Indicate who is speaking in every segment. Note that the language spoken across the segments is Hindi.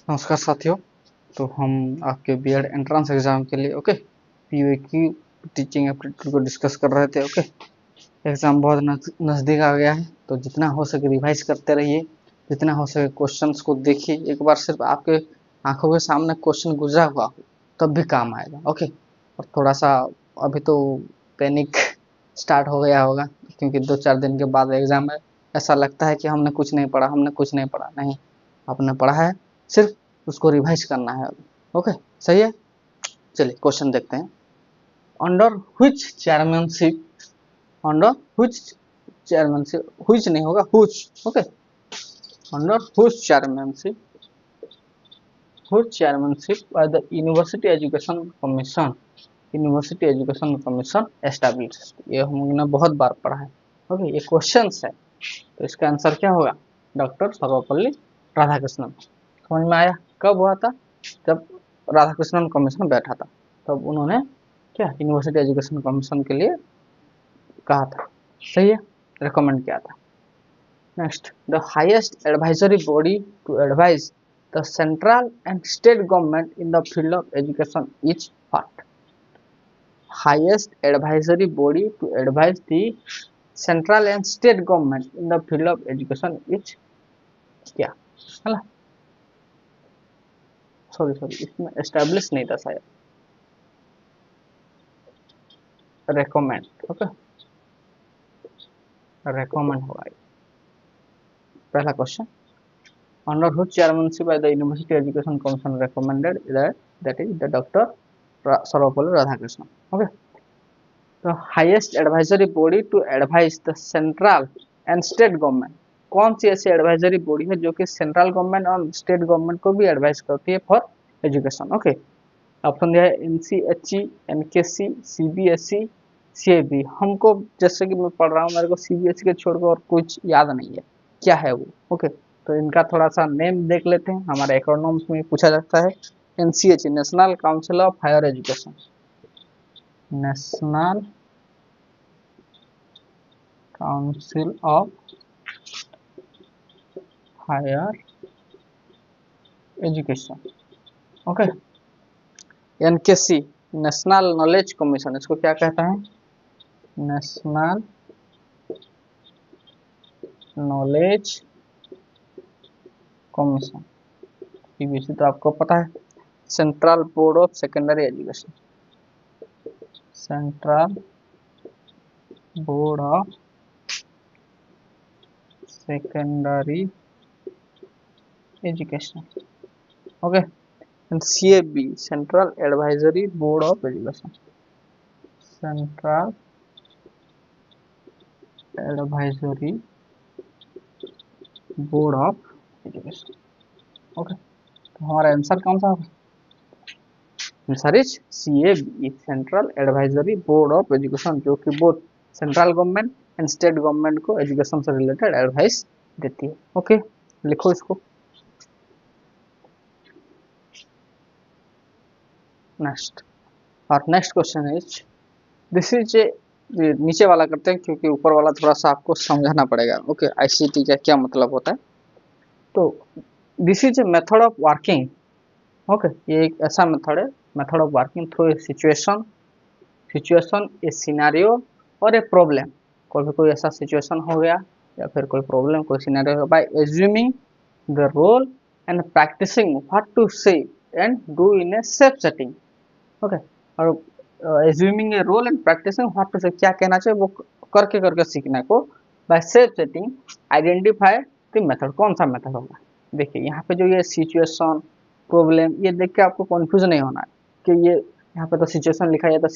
Speaker 1: नमस्कार साथियों। तो हम आपके बीएड एंट्रेंस एग्जाम के लिए पीयूक्यू टीचिंग एप्टीट्यूड को डिस्कस कर रहे थे। एग्जाम बहुत नज़दीक आ गया है, तो जितना हो सके रिवाइज करते रहिए, जितना हो सके क्वेश्चंस को देखिए। एक बार सिर्फ आपके आंखों के सामने क्वेश्चन गुजरा हुआ हो तब भी काम आएगा। और थोड़ा सा अभी तो पैनिक स्टार्ट हो गया होगा, क्योंकि 2-4 दिन के बाद एग्जाम है। ऐसा लगता है कि हमने कुछ नहीं पढ़ा, नहीं, आपने पढ़ा है, सिर्फ उसको रिवाइज करना है। ओके, सही है। चलिए क्वेश्चन देखते हैं। Under which chairmanship, under which chairmanship, which नहीं होगा, which. Under which chairmanship by the university education commission established. ये हमने बहुत बार पढ़ा है। ये क्वेश्चन है, तो इसका आंसर क्या होगा? डॉक्टर सर्वपल्ली राधाकृष्णन। समझ में आया? कब हुआ था? जब राधाकृष्णन कमीशन बैठा था, तब उन्होंने क्या यूनिवर्सिटी एजुकेशन कमीशन के लिए कहा था। सही है, रिकमेंड किया था। Next, the highest advisory body to advise the central and state government in the field of education is what? Highest advisory body to advise the central and state government in the field of education is क्या? है ना? सॉरी, इसमें एस्टैब्लिश नहीं था शायद, रेकमेंड। रेकमेंड होगा पहला question. Under which chairmanship by the university education commission recommended that is the Dr. Sarvepalli Radhakrishnan. तो highest advisory body to advise the central and state government, कौन सी ऐसी एडवाइजरी बॉडी है जो कि सेंट्रल गवर्नमेंट और स्टेट गवर्नमेंट को भी एडवाइस करती है फॉर एजुकेशन? ऑप्शन दिया है एनसीएचई, एनकेसी, सीबीएसई, सीएबी। हमको जैसे कि मैं पढ़ रहा हूँ, मेरे को सीबीएसई के छोड़कर और कुछ याद नहीं है क्या है वो। तो इनका थोड़ा सा नेम देख लेते हैं। हमारे एक्रोनॉम्स में पूछा जाता है NCHE, national council of higher education, national council of higher education. NKC, national knowledge commission, इसको क्या कहता है? National knowledge commission. सीबीएसई तो आपको पता है, central board of secondary education, central board of secondary education. And CAB, central advisory board of education, central advisory board of education. तो हमारा आंसर कौन सा होगा? Answer is CAB, central advisory board of education, जो कि both central government and state government को एजुकेशन से रिलेटेड एडवाइस देती है। लिखो इसको। Next question is, this is a, नीचे वाला करते हैं क्योंकि ऊपर वाला थोड़ा सा आपको समझाना पड़ेगा। आईसीटी का क्या मतलब होता है? तो this is a method of working. ये एक ऐसा method of working through a situation, A scenario और ए प्रॉब्लम। कोई ऐसा सिचुएशन हो गया या फिर कोई प्रॉब्लम, कोई scenario, by assuming the role and practising what to say and do in a safe setting. और assuming a role and practising what to say, क्या कहना चाहिए वो करके सीखने को। By safe setting identify the method, कौन सा मेथड होगा? देखिए यहाँ पे जो ये सिचुएशन, प्रॉब्लम, ये देख के आपको कंफ्यूज नहीं होना है कि ये यहाँ पे तो सिचुएशन लिखा है तो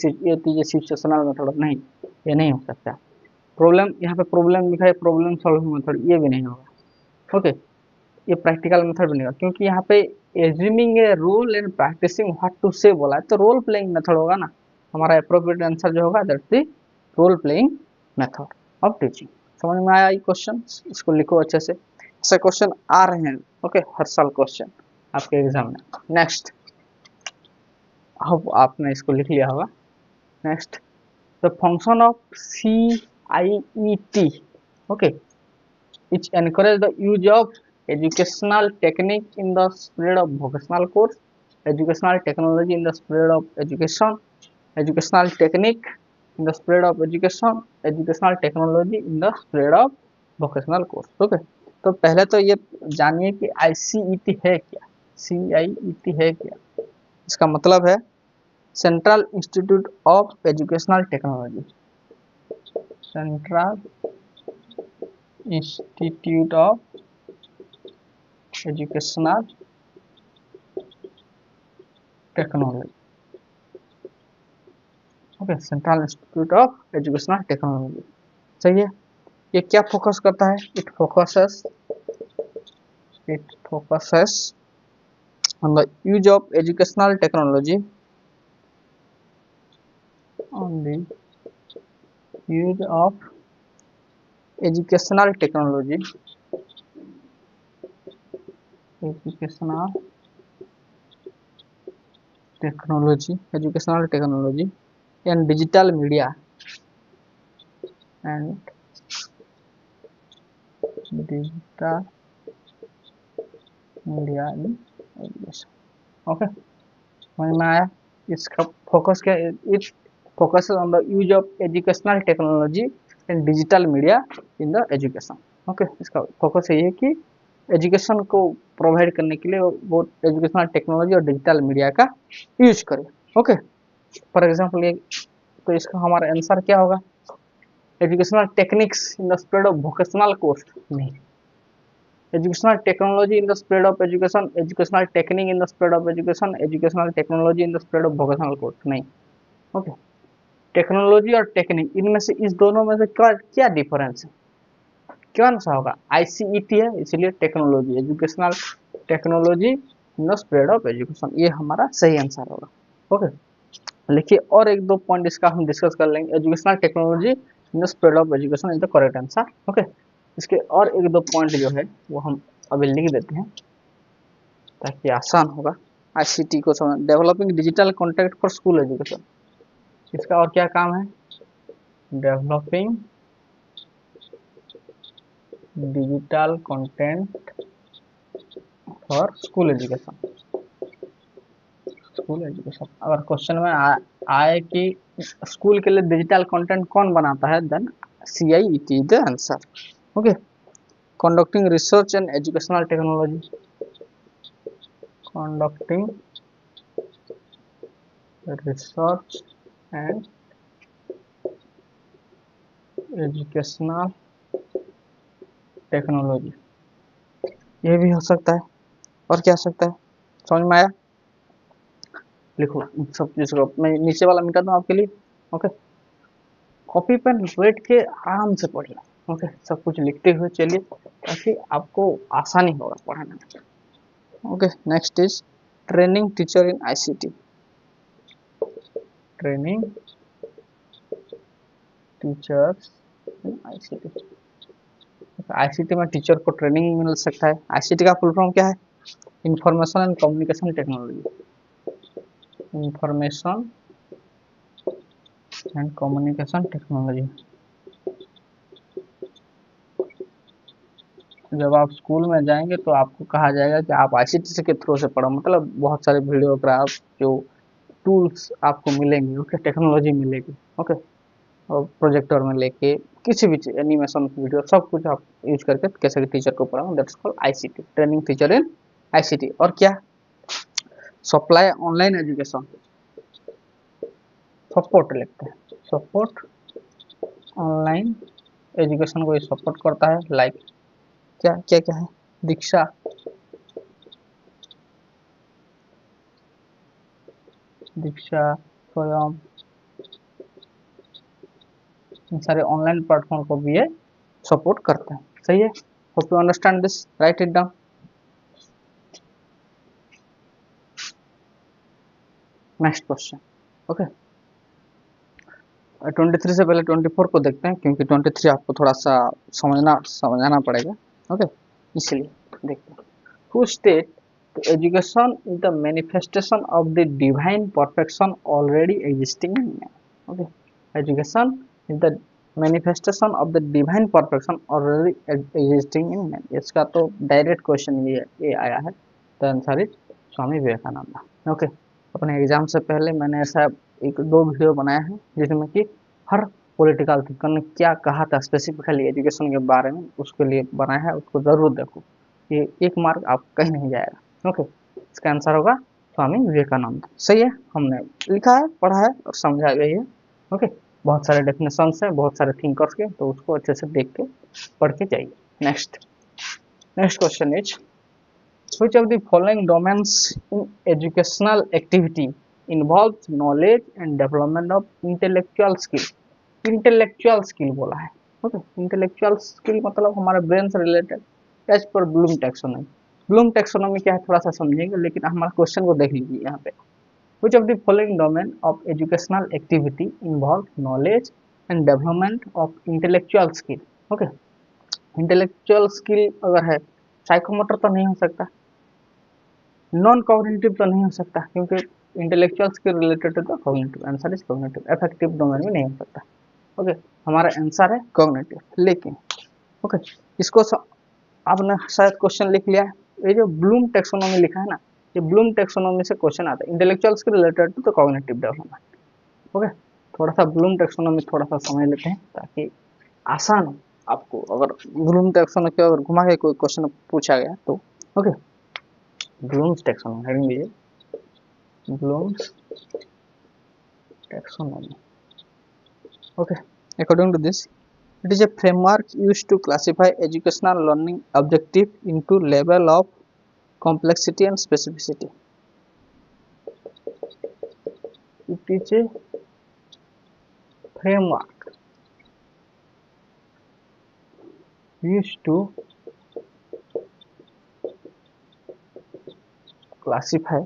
Speaker 1: ये सिचुएशनल मेथड नहीं, ये नहीं हो सकता। प्रॉब्लम, यहाँ पे प्रॉब्लम लिखा है, प्रॉब्लम सॉल्विंग मेथड, ये भी नहीं होगा। ये प्रैक्टिकल मेथड भी नहीं होगा, क्योंकि यहाँ पे assuming a role and practising what to say बोला है, तो रोल प्लेइंग मेथड होगा ना। हमारा अप्रोप्रिएट आंसर जो होगा that's the role playing method of teaching. समझ में आया ये क्वेश्चन? इसको लिखो अच्छे से, ऐसे क्वेश्चन आ रहे हैं हर साल क्वेश्चन आपके एग्जाम में। नेक्स्ट, अब आपने इसको लिख लिया होगा। Next, the function of CIET etch encourage the use of educational technique in the spread of vocational course, educational technology in the spread of education, educational technique in the spread of education, educational technology in the spread of vocational course. Okay तो पहले तो ये जानिए कि ICET है क्या, CIET है क्या। इसका मतलब है central institute of educational technology, central institute of educational technology. Okay, central institute of educational technology, सही है। ये क्या फोकस करता है? It focuses on the use of educational technology, on the use of educational technology, educational technology and digital media and digital media in education. Okay, समझ में आया? इसका फोकस क्या है? It focus on the use of educational technology and digital media in the education. Okay, इसका फोकस यही है कि एजुकेशन को प्रोवाइड करने के लिए वो एजुकेशनल टेक्नोलॉजी और डिजिटल मीडिया का यूज करे। ओके, फॉर एग्जांपल ये, तो इसका हमारा आंसर क्या होगा? Educational techniques in the spread of vocational course नहीं, educational technology in the spread of education, educational technique in the spread of education, educational technology in the spread of vocational course नहीं। ओके, टेक्नोलॉजी और टेक्निक, इनमें से इस दोनों में से क्या डिफरेंस है? कौन सा होगा? ICET है, इसलिए technology, educational technology in the spread of education, ये हमारा सही आंसर होगा। ओके, लिखिए और एक दो पॉइंट इसका हम डिस्कस कर लेंगे। Educational technology in the spread of education is the correct answer. Okay, इसके और एक दो पॉइंट जो है वो हम अभी लिख देते हैं ताकि आसान होगा ICT को समझ। Developing digital content for school education, इसका और क्या काम है? Developing digital content for school education, school education. अगर क्वेश्चन में आए कि स्कूल के लिए डिजिटल कंटेंट कौन बनाता है, then CIET is the answer. Okay, conducting research and educational technology, conducting research and educational technology, ये भी हो सकता है। और क्या हो सकता है? समझ में आया? लिखो सब चीज को, मैं नीचे वाला मिटा दूं आपके लिए। ओके, कॉपी पेन बैठ के आराम से पढ़िए। ओके, सब कुछ लिखते हुए चलिए ताकि आपको आसानी होगा पढ़ाने में। Okay, next is training teacher in ICT, training teachers in ICT। ICT में टीचर को ट्रेनिंग मिल सकता है। ICT का फुल फॉर्म क्या है? Information and communication technology, information and communication technology. जब आप स्कूल में जाएंगे तो आपको कहा जाएगा कि आप ICT के थ्रू से पढ़ो, मतलब बहुत सारे वीडियोग्राफ जो टूल्स आपको मिलेंगे। ओके, टेक्नोलॉजी मिलेगी। ओके, और प्रोजेक्टर में लेके किसी भी एनिमेशन वीडियो सब कुछ आप यूज करके कैसे टीचर को पढ़ाओ, that's called ICT, training teacher in ICT। और क्या? सप्लाई ऑनलाइन एजुकेशन, सपोर्ट लिखते हैं, सपोर्ट ऑनलाइन एजुकेशन को ये सपोर्ट करता है। लाइक क्या क्या क्या है? दीक्षा, स्वयं, इन सारे ऑनलाइन प्लेटफॉर्म को भी ये सपोर्ट करते हैं। सही है? Hope you understand this, right it down. Next question. Okay, 23 से पहले 24 को देखते हैं क्योंकि 23 आपको थोड़ा सा समझाना पड़ेगा। ओके, इसलिए देखते हैं। Who state education is the manifestation of the divine perfection already existing in man. Okay, education is the manifestation of the divine perfection already existing in man. इसका तो डायरेक्ट क्वेश्चन ये आया है, the answer is Swami Vivekananda. Okay, अपने एग्जाम से पहले मैंने ऐसा एक दो वीडियो बनाया है जिसमें कि हर पॉलिटिकल थिंकर ने क्या कहा था स्पेसिफिकली एजुकेशन के बारे में, उसके लिए बनाया है, उसको जरूर देखो, ये एक मार्क आप कहीं नहीं जाएगा। ओके, इसका आंसर होगा स्वामी विवेकानंद। सही है, हमने लिखा है, पढ़ा है और समझा भी है। ओके, बहुत सारे डेफिनेशंस हैं, बहुत सारे थिंकर्स के, तो उसको अच्छे से देख के पढ़ के जाइए। Next question is which of the following domains in educational activity involves knowledge and development of intellectual skill। Intellectual skill बोला है। ओके, इंटेलेक्चुअल स्किल मतलब हमारे ब्रेन से related as per Bloom taxonomy. Bloom taxonomy क्या है थोड़ा सा समझेंगे, लेकिन हमारे क्वेश्चन को देख लीजिए यहाँ पे। which of the following domain of educational activity involve knowledge and development of intellectual skill। Okay, intellectual skill अगर है, साइकोमोटर तो नहीं हो सकता, नॉन कॉग्निटिव तो नहीं हो सकता, क्योंकि इंटेलेक्चुअल स्किल रिलेटेड है तो cognitive, answer is cognitive. Affective domain में नहीं हो सकता। ओके, हमारा आंसर है कॉग्निटिव। लेकिन ओके, इसको आपने शायद क्वेश्चन लिख लिया है, ये जो ब्लूम टेक्सोनॉमी लिखा है ना, ये ब्लूम टेक्सोनॉमी से क्वेश्चन आता है, इंटेलेक्चुअल स्किल रिलेटेड तो कॉग्निटिव डेवलपमेंट। ओके, थोड़ा सा ब्लूम टेक्सोनॉमी थोड़ा सा समझ लेते हैं ताकि आसान हो आपको, अगर ब्लूम टेक्सोनॉमी के अगर घुमा के कोई क्वेश्चन पूछा गया तो। ओके, ब्लूम्स टैक्सोनॉमी हेडिंग लीजिए, Bloom's taxonomy. Okay, according to this, it is a framework used to classify educational learning objective into level of complexity and specificity। It is a framework used to classify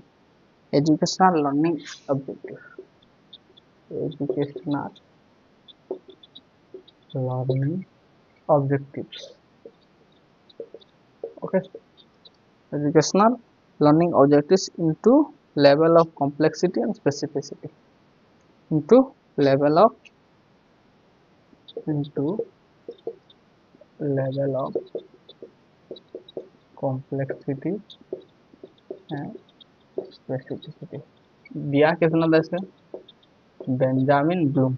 Speaker 1: educational learning objective, educational learning objectives। Okay, educational learning objectives into level of complexity and specificity, into level of complexity and specificity। दिया कितना था इसका, बेंजामिन ब्लूम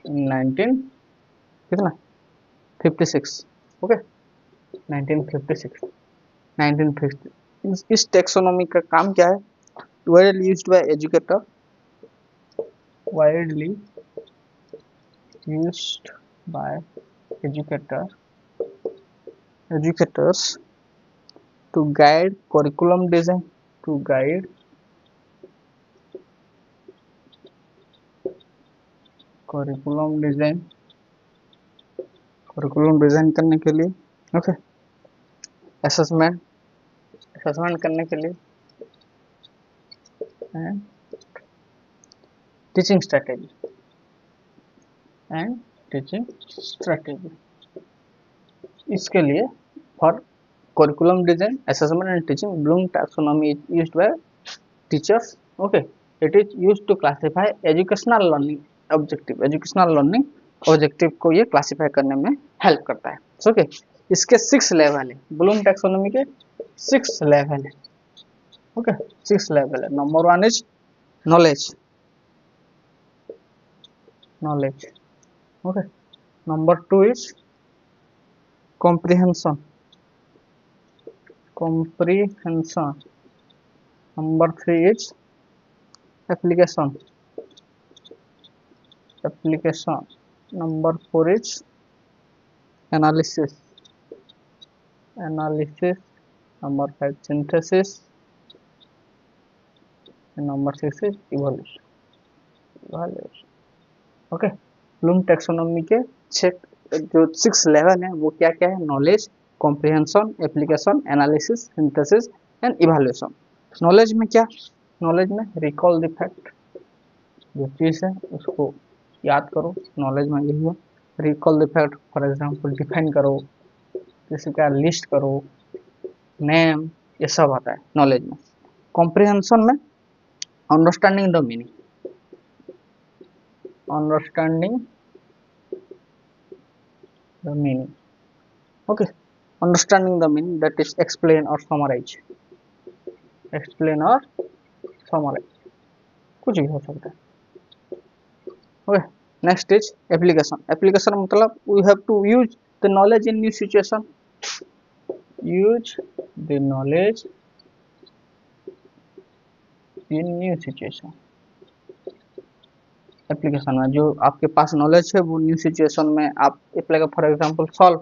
Speaker 1: इन 19 कितना 56। ओके, 1950। इस टेक्सोनॉमी का काम क्या है, widely used by educators to guide curriculum design, curriculum design करने के लिए। ओके, असेसमेंट करने के लिए, एंड टीचिंग स्ट्रेटेजी इसके लिए for curriculum design, assessment and teaching, Bloom taxonomy is used by teachers। Okay, it is used to classify educational learning objective को ये क्लासीफाई करने में हेल्प करता है। ओके, इसके 6 लेवल है, ब्लूम टैक्सोनॉमी के 6 लेवल है। ओके, 6 लेवल है। Number 1 is knowledge. Okay, number 2 is comprehension। Number 3 is application। Number 4 is analysis। Number 5 synthesis, and number 6 is evaluation। Okay, Bloom taxonomy के जो 6 लेवल हैं वो क्या क्या है, knowledge, comprehension, application, analysis, synthesis and evaluation. Knowledge में क्या, नॉलेज में रिकॉल द फैक्ट, जो चीज़ है उसको याद करो, नॉलेज में यही है। Recall the fact, for example define करो, किसी का लिस्ट करो, नेम, ये सब आता है नॉलेज में। कॉम्प्रिहेंशन में understanding the meaning, understanding the meaning, okay, understanding the meaning that is explain और समराइज, एक्सप्लेन और समराइज, कुछ भी हो सकता है, okay. Next is application, application मतलब we have to use the knowledge in new situation, use the knowledge in new situation, application में जो आपके पास नॉलेज है वो न्यू सिचुएशन में आप अप्लाई, फॉर एग्जांपल सॉल्व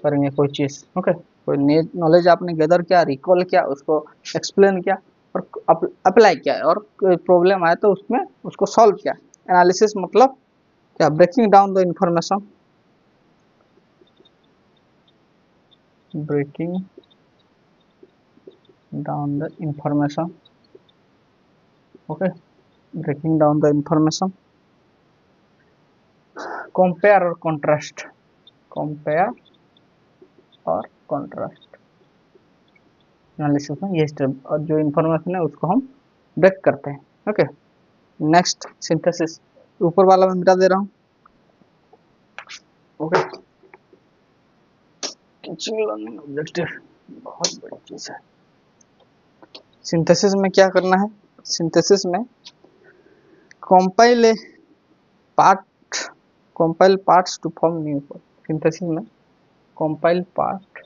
Speaker 1: करेंगे कोई चीज, ओके, कोई नॉलेज आपने गैदर किया, रिकॉल किया, उसको एक्सप्लेन किया और अप्लाई किया, और कोई प्रॉब्लम आया तो उसमें उसको सॉल्व किया। एनालिसिस मतलब क्या, breaking down the information, breaking down the information, okay, breaking down the information. Compare और कॉन्ट्रास्ट, कंपेयर और कॉन्ट्रास्ट एनालिसिस में ये स्टेप, और जो इंफॉर्मेशन है उसको हम ब्रेक करते हैं, ओके। नेक्स्ट सिंथेसिस, ऊपर वाला मैं मिटा दे रहा हूँ, ओके। टीचिंग लर्निंग ऑब्जेक्टिव बहुत बड़ी चीज है। सिंथेसिस में क्या करना है, सिंथेसिस में compile a part, compile parts to form new part, synthesis में compile part,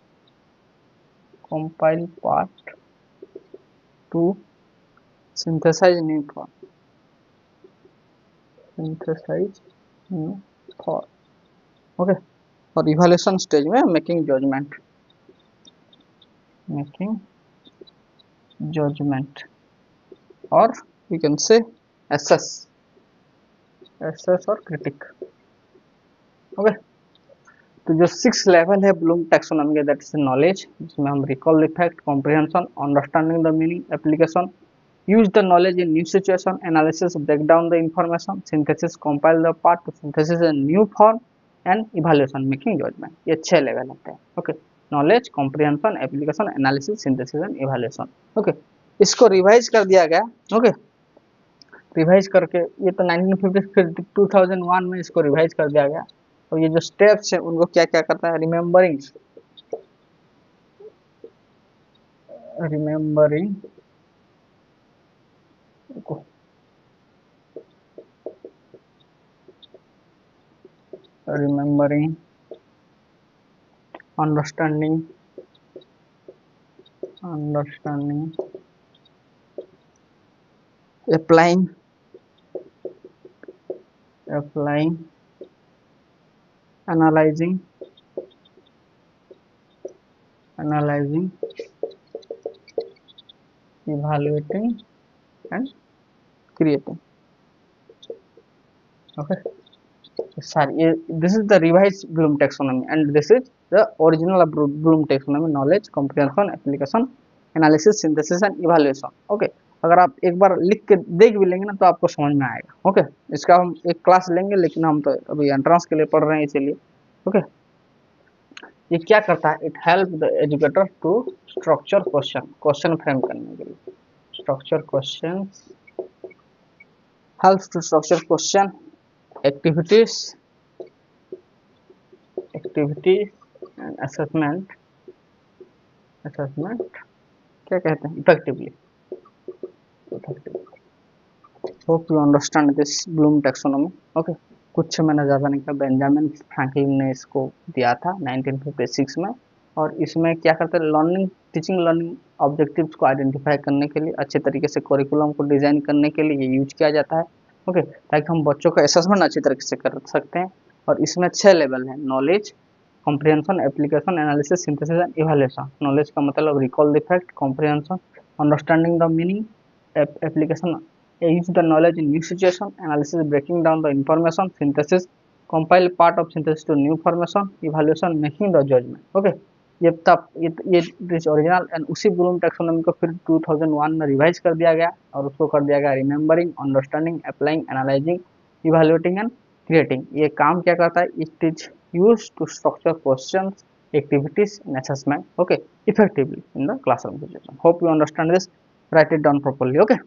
Speaker 1: compile part to synthesise new form, synthesise new form, okay. और इवैल्यूएशन स्टेज में मेकिंग जजमेंट, मेकिंग जजमेंट, और we can say assess, assess और क्रिटिक, ओके। तो जो 6 लेवल है ब्लूम टैक्सोनॉमी के, दैट इज नॉलेज, जिसमें हम recall effect, comprehension, understanding the meaning, application, use the knowledge in new situation, analysis, break down the information, synthesis, compile the part to synthesis a new form, and evaluation, making judgment। ये 6 लेवल होते हैं, okay. Knowledge, comprehension, application, analysis, synthesis and evaluation, okay. इसको रिवाइज कर दिया गया, ओके, रिवाइज करके ये तो 1950, फिर 2001 में इसको रिवाइज कर दिया गया। और ये जो स्टेप्स है उनको क्या क्या करता है, remembering, remembering remembering, understanding, applying, analyzing, evaluating and creating, okay। sorry, this is the revised Bloom taxonomy and this is the original of Bloom taxonomy, knowledge, comprehension, application, analysis, synthesis and evaluation, okay। अगर आप एक बार लिख के देख भी लेंगे ना तो आपको समझ में आएगा, ओके। इसका हम एक क्लास लेंगे, लेकिन हम तो अभी एंट्रेंस के लिए पढ़ रहे हैं इसीलिए, ओके। ये क्या करता है, it help the educator to structure question, question frame करने के लिए, structure question, helps to structure question, activities and assessment, क्या कहते हैं, effectively. Hope you understand this Bloom taxonomy, okay. कुछ मैंने ज़्यादा नहीं कहा, बेंजामिन फ्रैंकलिन ने इसको दिया था 1956 में। और इसमें क्या करते हैं, लर्निंग, टीचिंग लर्निंग ऑब्जेक्टिव्स को आइडेंटिफाई करने के लिए, अच्छे तरीके से करिकुलम को डिजाइन करने के लिए ये यूज किया जाता है, ओके, ताकि हम बच्चों का असेसमेंट अच्छी तरीके से कर सकते हैं। और इसमें 6 लेवल है, knowledge, comprehension, application, analysis, synthesis and evaluation. Knowledge का मतलब recall the fact, comprehension, understanding the meaning, application, use the knowledge in new situation, analysis, breaking down the information, synthesis, compile part of synthesis to new formation, evaluation, making the judgment, okay। ये तब ये दिस ओरिजिनल एंड उसी ब्लूम टैक्सोनॉमी को फिर 2001 में रिवाइज कर दिया गया और उसको कर दिया गया remembering, understanding, applying, analysing, evaluating and creating. ये काम क्या करता है, it is used to structure questions, activities and assessment, okay, effectively in the classroom situation। Hope you understand this, write it down properly, okay।